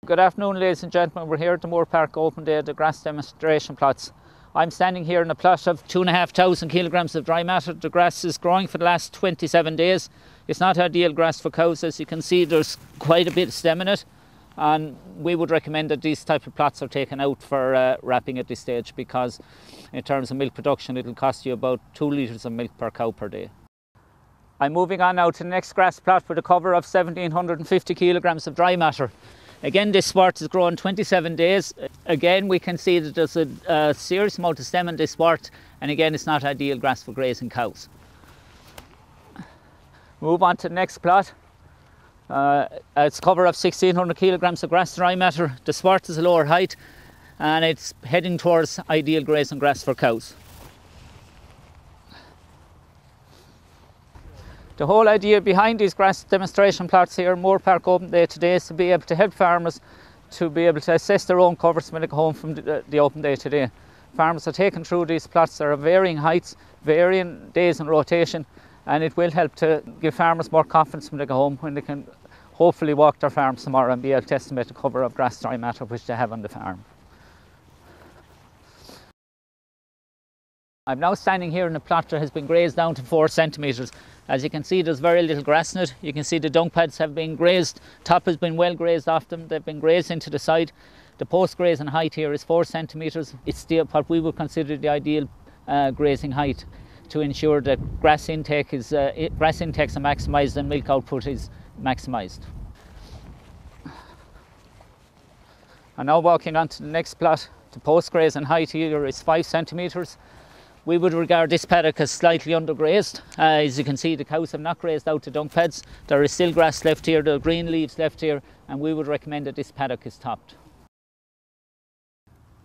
Good afternoon, ladies and gentlemen. We're here at the Moore Park Open Day, the grass demonstration plots. I'm standing here in a plot of 2,500 kilograms of dry matter. The grass is growing for the last 27 days. It's not ideal grass for cows. As you can see, there's quite a bit of stem in it, and we would recommend that these type of plots are taken out for wrapping at this stage, because in terms of milk production it'll cost you about 2 litres of milk per cow per day. I'm moving on now to the next grass plot with a cover of 1,750 kilograms of dry matter. Again, this swart is grown 27 days. Again, we can see that there's a serious amount of stem in this swart, and again, it's not ideal grass for grazing cows. Move on to the next plot. It's a cover of 1,600 kilograms of grass dry matter. The swart is a lower height, and it's heading towards ideal grazing grass for cows. The whole idea behind these grass demonstration plots here at Moore Park Open Day today is to be able to help farmers to be able to assess their own covers when they go home from the Open Day today. Farmers are taken through these plots. There are varying heights, varying days in rotation, and it will help to give farmers more confidence when they go home, when they can hopefully walk their farms tomorrow and be able to estimate the cover of grass dry matter which they have on the farm. I'm now standing here in a plot that has been grazed down to 4 centimetres. As you can see, there's very little grass in it. You can see the dung pads have been grazed. Top has been well grazed off them. They've been grazed into the side. The post grazing height here is 4 centimetres. It's still what we would consider the ideal grazing height to ensure that grass intakes are maximised and milk output is maximised. I'm now walking on to the next plot. The post grazing height here is 5 centimetres. We would regard this paddock as slightly undergrazed. As you can see, the cows have not grazed out the dung pads. There is still grass left here, there are green leaves left here, and we would recommend that this paddock is topped.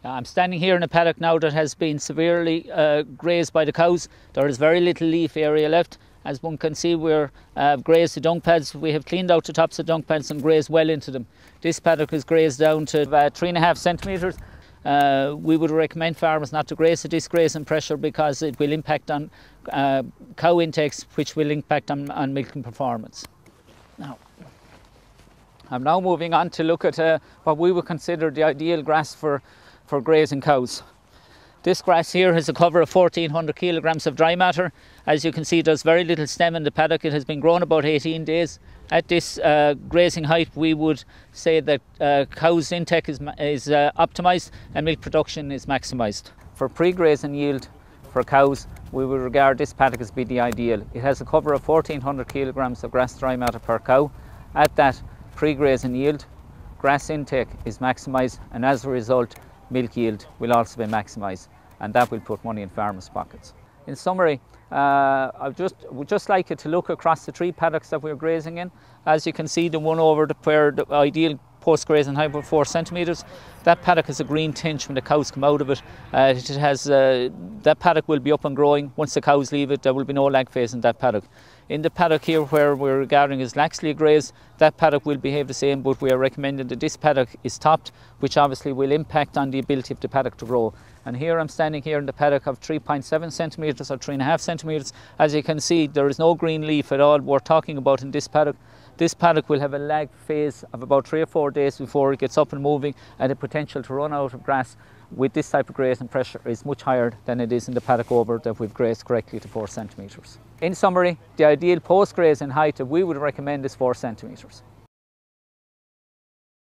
I'm standing here in a paddock now that has been severely grazed by the cows. There is very little leaf area left. As one can see, we've grazed the dung pads. We have cleaned out the tops of dung pads and grazed well into them. This paddock is grazed down to 3.5 centimetres. We would recommend farmers not to graze at this grazing pressure, because it will impact on cow intakes, which will impact on milking performance. I'm now moving on to look at what we would consider the ideal grass for grazing cows. This grass here has a cover of 1,400 kilograms of dry matter. As you can see, there's very little stem in the paddock. It has been grown about 18 days. At this grazing height, we would say that cows' intake is optimised and milk production is maximised. For pre-grazing yield for cows, we would regard this paddock as being the ideal. It has a cover of 1,400 kilograms of grass dry matter per cow. At that pre-grazing yield, grass intake is maximised, and as a result, milk yield will also be maximised, and that will put money in farmers' pockets. In summary, I would just like you to look across the 3 paddocks that we're grazing in. As you can see, the one over where the ideal post-grazing height of 4 centimetres, that paddock has a green tinge when the cows come out of it. That paddock will be up and growing. Once the cows leave it, there will be no lag phase in that paddock. In the paddock here where we're regarding as laxly grazed, that paddock will behave the same, but we are recommending that this paddock is topped, which obviously will impact on the ability of the paddock to grow. And here I'm standing here in the paddock of 3.7 centimetres or 3.5 centimetres. As you can see, there is no green leaf at all we're talking about in this paddock. This paddock will have a lag phase of about 3 or 4 days before it gets up and moving, and the potential to run out of grass with this type of grazing pressure is much higher than it is in the paddock over that we've grazed correctly to 4 centimetres. In summary, the ideal post-grazing height that we would recommend is 4 centimetres.